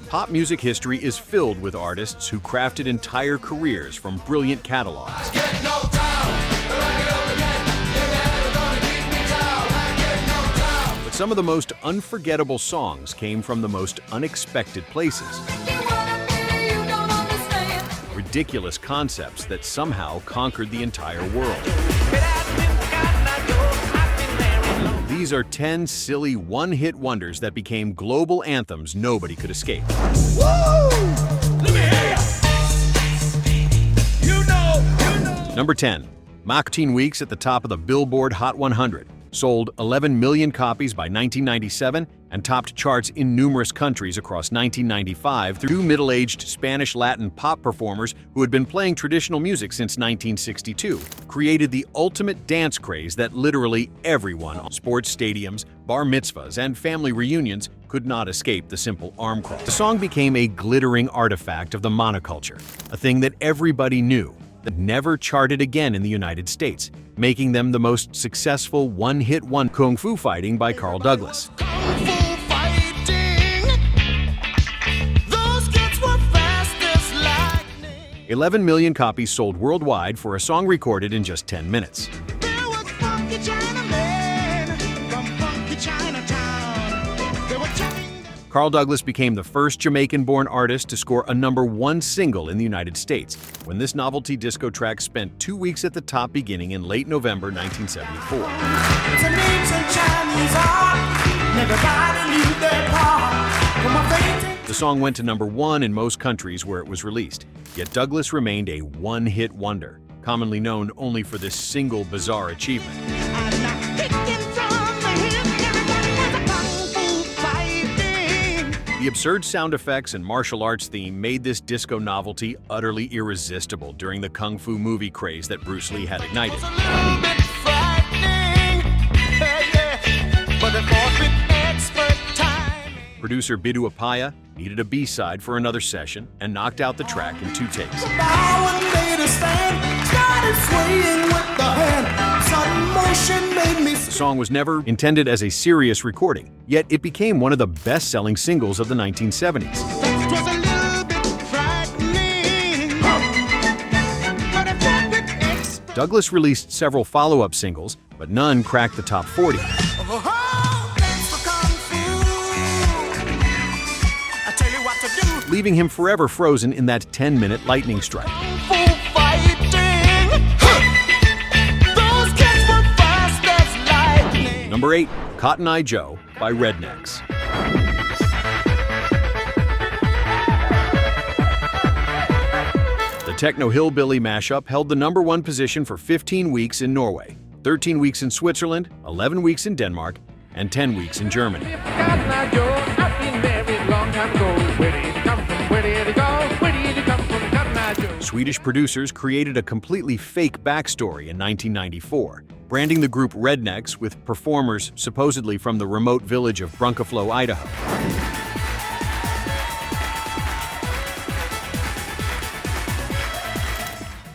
Pop music history is filled with artists who crafted entire careers from brilliant catalogs. But some of the most unforgettable songs came from the most unexpected places. Ridiculous concepts that somehow conquered the entire world. These are 10 silly one-hit wonders that became global anthems nobody could escape. Woo! Let me hear ya! Number 10. Mach 10 Weeks at the top of the Billboard Hot 100. Sold 11 million copies by 1997 and topped charts in numerous countries across 1995 through two middle-aged Spanish Latin pop performers who had been playing traditional music since 1962, created the ultimate dance craze that literally everyone, sports stadiums, bar mitzvahs, and family reunions could not escape the simple arm crawl. The song became a glittering artifact of the monoculture, a thing that everybody knew, that never charted again in the United States, making them the most successful one-hit wonder. Kung Fu Fighting by Carl Douglas. 11 million copies sold worldwide for a song recorded in just 10 minutes. Carl Douglas became the first Jamaican-born artist to score a #1 single in the United States, when this novelty disco track spent 2 weeks at the top beginning in late November 1974. The song went to #1 in most countries where it was released, yet Douglas remained a one-hit wonder, commonly known only for this single bizarre achievement. The absurd sound effects and martial arts theme made this disco novelty utterly irresistible during the Kung Fu movie craze that Bruce Lee had ignited. Producer Bidu Apaya needed a B-side for another session and knocked out the track in 2 takes. The song was never intended as a serious recording, yet it became one of the best-selling singles of the 1970s. Douglas released several follow-up singles, but none cracked the top 40. Leaving him forever frozen in that 10-minute lightning strike. Number 8. Cotton Eye Joe by Rednex. The techno-hillbilly mashup held the #1 position for 15 weeks in Norway, 13 weeks in Switzerland, 11 weeks in Denmark, and 10 weeks in Germany. Swedish producers created a completely fake backstory in 1994, branding the group Rednex with performers supposedly from the remote village of Brunkeflo, Idaho.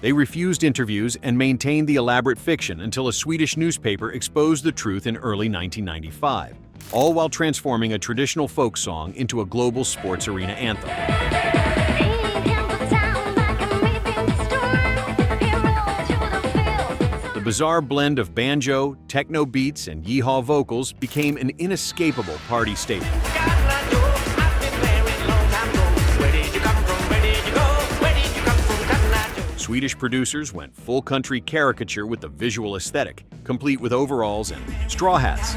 They refused interviews and maintained the elaborate fiction until a Swedish newspaper exposed the truth in early 1995, all while transforming a traditional folk song into a global sports arena anthem. The bizarre blend of banjo, techno beats, and yeehaw vocals became an inescapable party staple. Swedish producers went full country caricature with the visual aesthetic, complete with overalls and straw hats.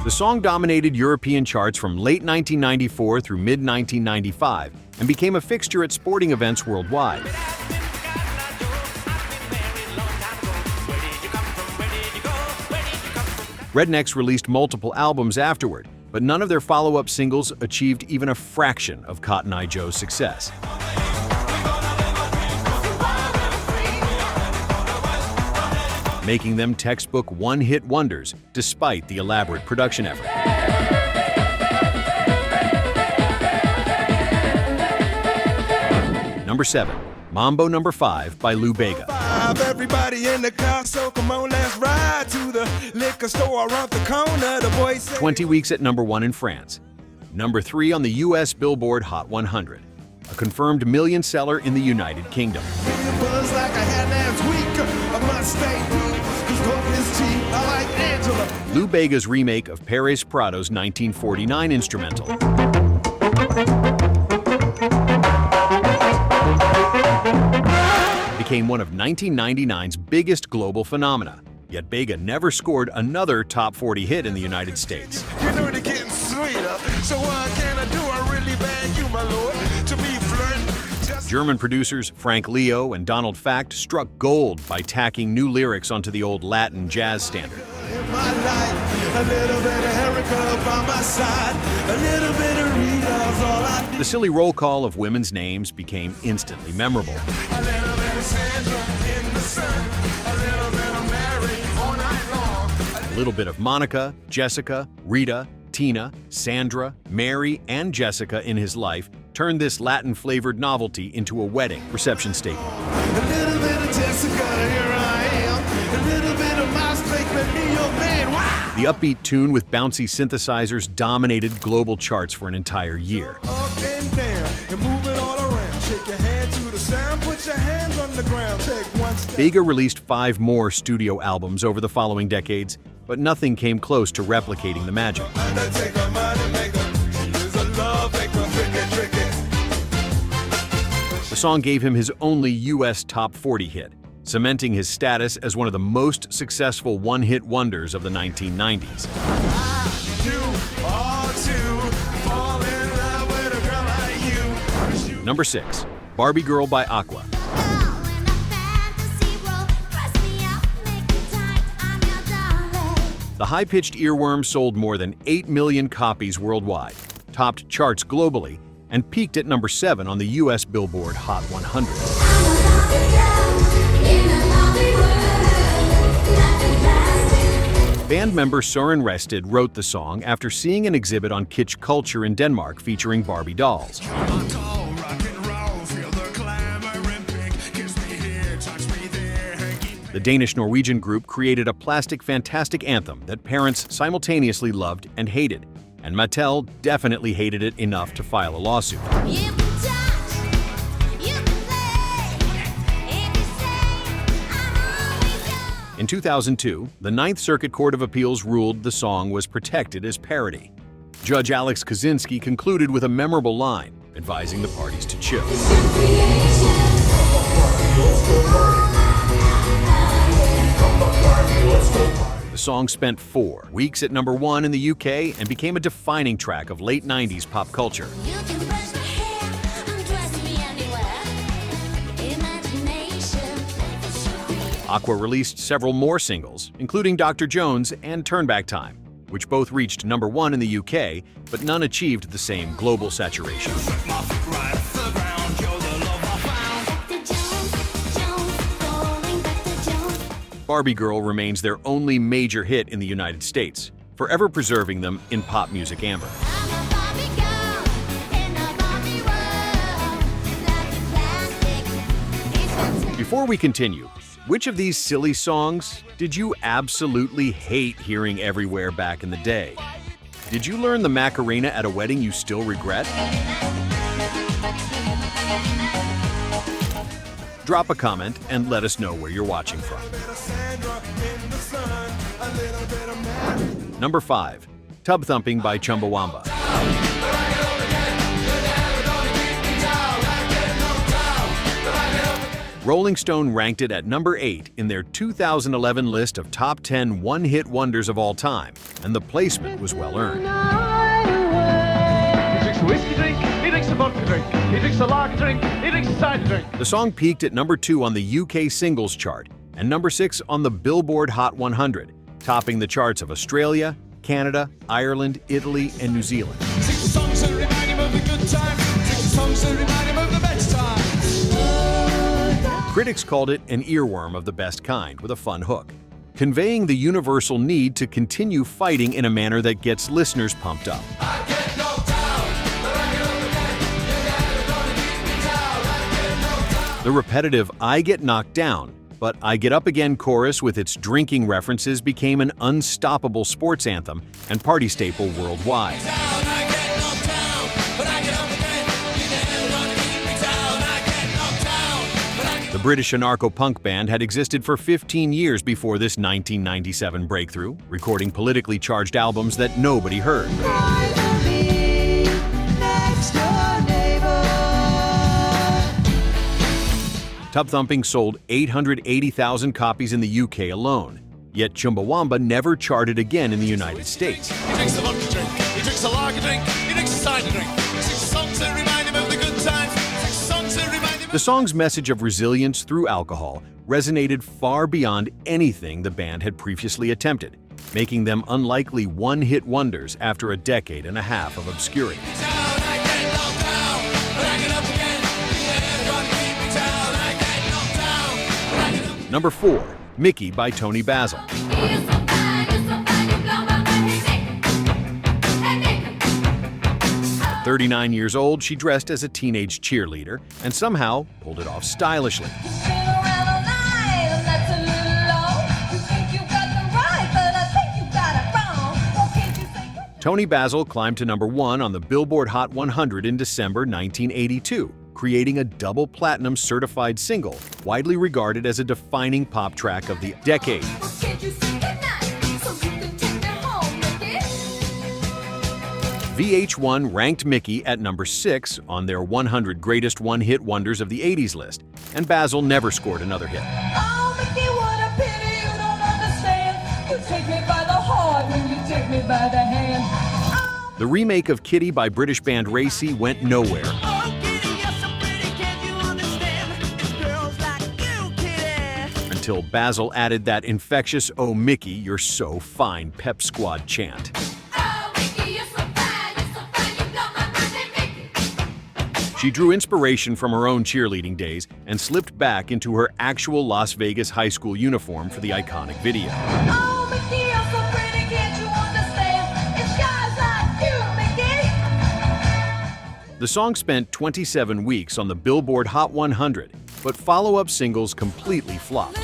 The song dominated European charts from late 1994 through mid-1995 and became a fixture at sporting events worldwide. Rednex released multiple albums afterward, but none of their follow-up singles achieved even a fraction of Cotton Eye Joe's success. Making them textbook one-hit wonders despite the elaborate production effort. Number 7. Mambo No. 5 by Lou Bega. drive everybody in the car, so come on, let's ride to the liquor store around the corner. The boys say 20 weeks at number 1 in France. Number 3 on the US Billboard Hot 100. A confirmed million seller in the United Kingdom. it buzz like I had last week. I must stay deep, 'cause dope is cheap. I like Angela. Lou Bega's remake of Perez Prado's 1949 instrumental. Became one of 1999's biggest global phenomena. Yet Bega never scored another top 40 hit in the United States. You know they're getting sweeter, so what can I do? I really beg you, my lord, to be flirting. Just German producers Frank Leo and Donald Fact struck gold by tacking new lyrics onto the old Latin jazz standard. in my life, a little bit of Erica by my side, a little bit of Rita's all I need. The silly roll call of women's names became instantly memorable. A little bit of Sandra in the sun, a little bit of Mary all night long. A little bit of Monica, Jessica, Rita, Tina, Sandra, Mary, and Jessica in his life turned this Latin-flavored novelty into a wedding reception statement. A little bit of Jessica, here I am. A little bit of Mouse Lake, let me your man. Wow! The upbeat tune with bouncy synthesizers dominated global charts for an entire year. Up and down, and move it all around. Shake your hand to the sound, put your hands on the ground. Take one step. Bega released 5 more studio albums over the following decades, but nothing came close to replicating the magic. Undertaker, money maker, is a love maker, tricky. The song gave him his only US top 40 hit, cementing his status as one of the most successful one-hit wonders of the 1990s. You are to fall in love with a girl like you. Number 6, Barbie Girl by Aqua. The high-pitched earworm sold more than 8 million copies worldwide, topped charts globally, and peaked at number 7 on the US Billboard Hot 100. Band member Søren Rested wrote the song after seeing an exhibit on kitsch culture in Denmark featuring Barbie dolls. The Danish-Norwegian group created a plastic fantastic anthem that parents simultaneously loved and hated, and Mattel definitely hated it enough to file a lawsuit. In 2002, the Ninth Circuit Court of Appeals ruled the song was protected as parody. Judge Alex Kaczynski concluded with a memorable line, advising the parties to chill. The song spent 4 weeks at number 1 in the UK and became a defining track of late 90s pop culture. Aqua released several more singles, including Dr. Jones and Turn Back Time, which both reached number 1 in the UK, but none achieved the same global saturation. Barbie Girl remains their only major hit in the United States, forever preserving them in pop music amber. Before we continue, which of these silly songs did you absolutely hate hearing everywhere back in the day? Did you learn the Macarena at a wedding you still regret? Drop a comment and let us know where you're watching from. Number 5, Tubthumping by Chumbawamba. Rolling Stone ranked it at number 8 in their 2011 list of top 10 one-hit wonders of all time, and the placement was well earned. He drinks a whiskey drink, he drinks a vodka drink, he drinks a lager drink, he drinks a cider drink. The song peaked at number 2 on the UK singles chart and number 6 on the Billboard Hot 100, topping the charts of Australia, Canada, Ireland, Italy, and New Zealand. 60 songs that remind him of the good times, 60 songs that remind him of the best times. Critics called it an earworm of the best kind with a fun hook, conveying the universal need to continue fighting in a manner that gets listeners pumped up. The repetitive "I get knocked down" But I Get Up Again chorus with its drinking references became an unstoppable sports anthem and party staple worldwide. The British anarcho-punk band had existed for 15 years before this 1997 breakthrough, recording politically charged albums that nobody heard. Tubthumping sold 880,000 copies in the UK alone, yet Chumbawamba never charted again in the United States. He drinks a vodka drink, he drinks a lager drink, he drinks a cider drink. He sings songs that remind him of the good times. He sings songs that remind him. The song's message of resilience through alcohol resonated far beyond anything the band had previously attempted, making them unlikely one-hit wonders after a decade and a half of obscurity. Number 4, Mickey by Toni Basil. At 39 years old, she dressed as a teenage cheerleader and somehow pulled it off stylishly. Toni Basil climbed to number 1 on the Billboard Hot 100 in December 1982, creating a double platinum certified single, widely regarded as a defining pop track of the decade. VH1 ranked Mickey at number 6 on their 100 Greatest One-Hit Wonders of the 80s list, and Basil never scored another hit. Oh, Mickey, what a pity you don't understand. You take me by the heart when you take me by the hand. Oh, The remake of Kitty by British band Racy went nowhere, oh, Kitty, you're so pretty, can't you understand? Girls like you, Kitty. until Basil added that infectious "Oh Mickey, you're so fine" pep squad chant. She drew inspiration from her own cheerleading days and slipped back into her actual Las Vegas high school uniform for the iconic video. Oh, Mickey, you're so pretty, can't you understand? It's guys like you, Mickey. The song spent 27 weeks on the Billboard Hot 100, but follow-up singles completely flopped.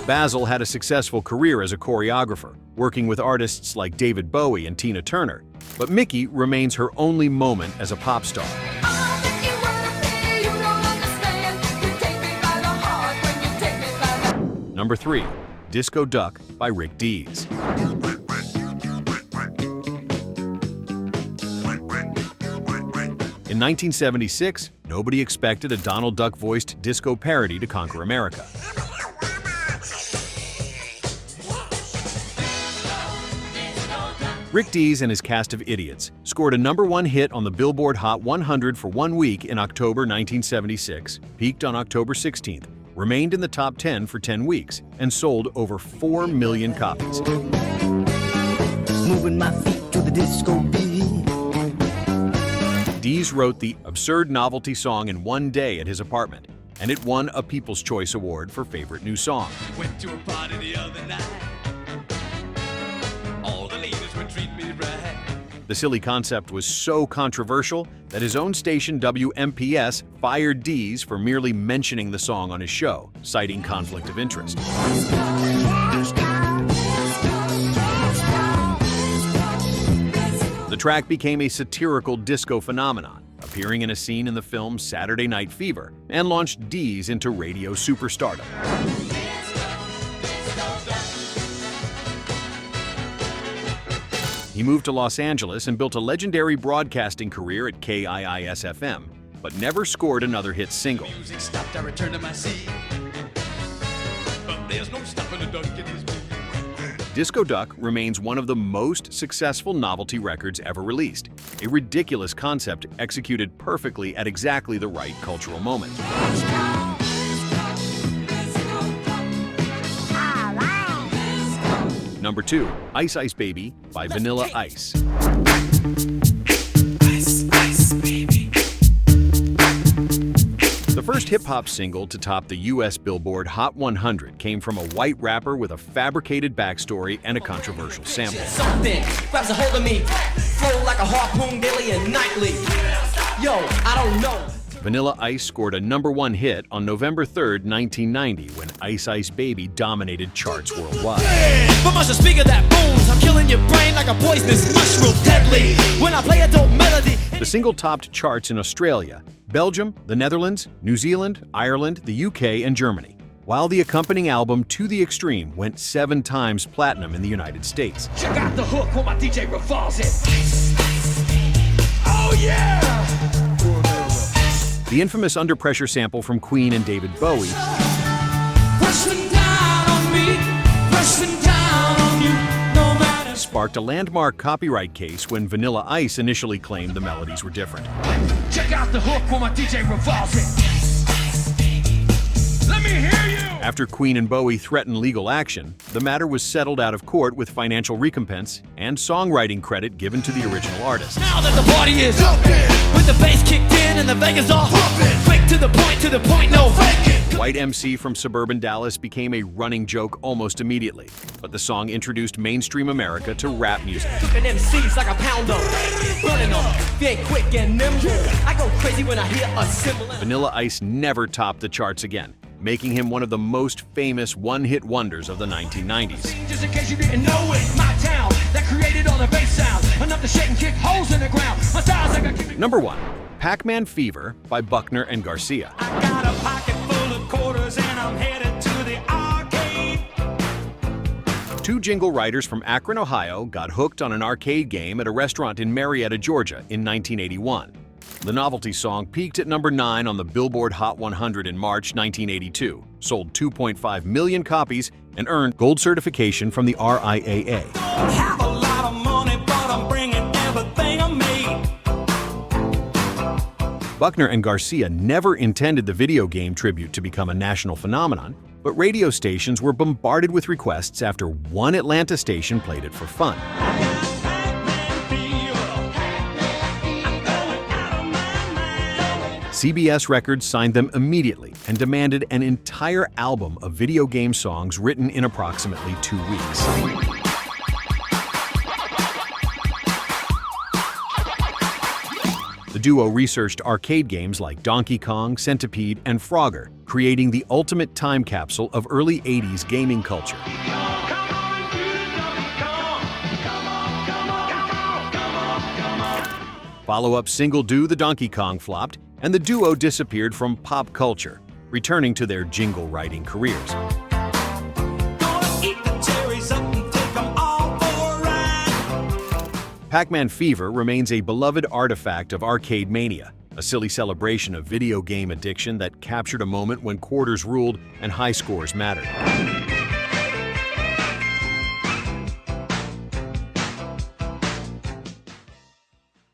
Basil had a successful career as a choreographer, working with artists like David Bowie and Tina Turner, but Mickey remains her only moment as a pop star. Oh, Mickey, what a pity you don't understand. You take me by the heart when you take me by the... Number 3, Disco Duck by Rick Dees. In 1976, nobody expected a Donald Duck-voiced disco parody to conquer America. Rick Dees and his cast of idiots scored a number 1 hit on the Billboard Hot 100 for 1 week in October 1976, peaked on October 16th, remained in the top 10 for 10 weeks, and sold over 4 million copies. Moving my feet to the disco beat. Dees wrote the absurd novelty song in 1 day at his apartment, and it won a People's Choice Award for Favorite New Song. Went to a party the other night. All the ladies would treat me right. The silly concept was so controversial that his own station WMPS fired Dees for merely mentioning the song on his show, citing conflict of interest. The track became a satirical disco phenomenon, appearing in a scene in the film Saturday Night Fever, and launched Dees into radio superstardom. He moved to Los Angeles and built a legendary broadcasting career at KIIS-FM, but never scored another hit single. Music stopped, I returned to my seat. But there's no stopping a duck in his beat. Disco Duck remains one of the most successful novelty records ever released, a ridiculous concept executed perfectly at exactly the right cultural moment. Number 2, Ice Ice Baby by Vanilla Ice. Ice, ice, baby. The first hip-hop single to top the US Billboard Hot 100 came from a white rapper with a fabricated backstory and a controversial sample. Something grabs a hold of me, flow like a harpoon daily and nightly. Yo, I don't know. Vanilla Ice scored a #1 hit on November 3rd, 1990, when Ice Ice Baby dominated charts worldwide. But much the speaker that booms, I'm killing your brain like a poisonous mushroom, deadly. When I play a dope melody. The single topped charts in Australia, Belgium, the Netherlands, New Zealand, Ireland, the UK, and Germany, while the accompanying album To the Extreme went 7 times platinum in the United States. Check out the hook when my DJ revolves it. Oh yeah! The infamous Under Pressure sample from Queen and David Bowie sparked a landmark copyright case when Vanilla Ice initially claimed the melodies were different. Check out the hook when my DJ revolves it. Let me hear you! After Queen and Bowie threatened legal action, the matter was settled out of court with financial recompense and songwriting credit given to the original artist. Now that the party is jumping, with the bass kicked in and the Vegas all pumping, quick to the point, no faking. White MC from suburban Dallas became a running joke almost immediately, but the song introduced mainstream America to rap music. Cooking MCs like a pound of burning them. They ain't quick and nimble. I go crazy when I hear a cymbal. Vanilla Ice never topped the charts again, making him one of the most famous one-hit wonders of the 1990s. Just in case you didn't know it, my town that created all the bass sound, enough to shake and kick holes in the ground. My style's like a #1, Pac-Man Fever by Buckner and Garcia. I got a pocket full of quarters and I'm headed to the arcade. 2 jingle writers from Akron, Ohio got hooked on an arcade game at a restaurant in Marietta, Georgia in 1981. The novelty song peaked at #9 on the Billboard Hot 100 in March 1982, sold 2.5 million copies, and earned gold certification from the RIAA. Don't have a lot of money, but I'm bringing everything I made. Buckner and Garcia never intended the video game tribute to become a national phenomenon, but radio stations were bombarded with requests after one Atlanta station played it for fun. CBS Records signed them immediately and demanded an entire album of video game songs written in approximately 2 weeks. The duo researched arcade games like Donkey Kong, Centipede, and Frogger, creating the ultimate time capsule of early 80s gaming culture. Follow-up single Do the Donkey Kong flopped, and the duo disappeared from pop culture, returning to their jingle-writing careers. Pac-Man Fever remains a beloved artifact of arcade mania, a silly celebration of video game addiction that captured a moment when quarters ruled and high scores mattered.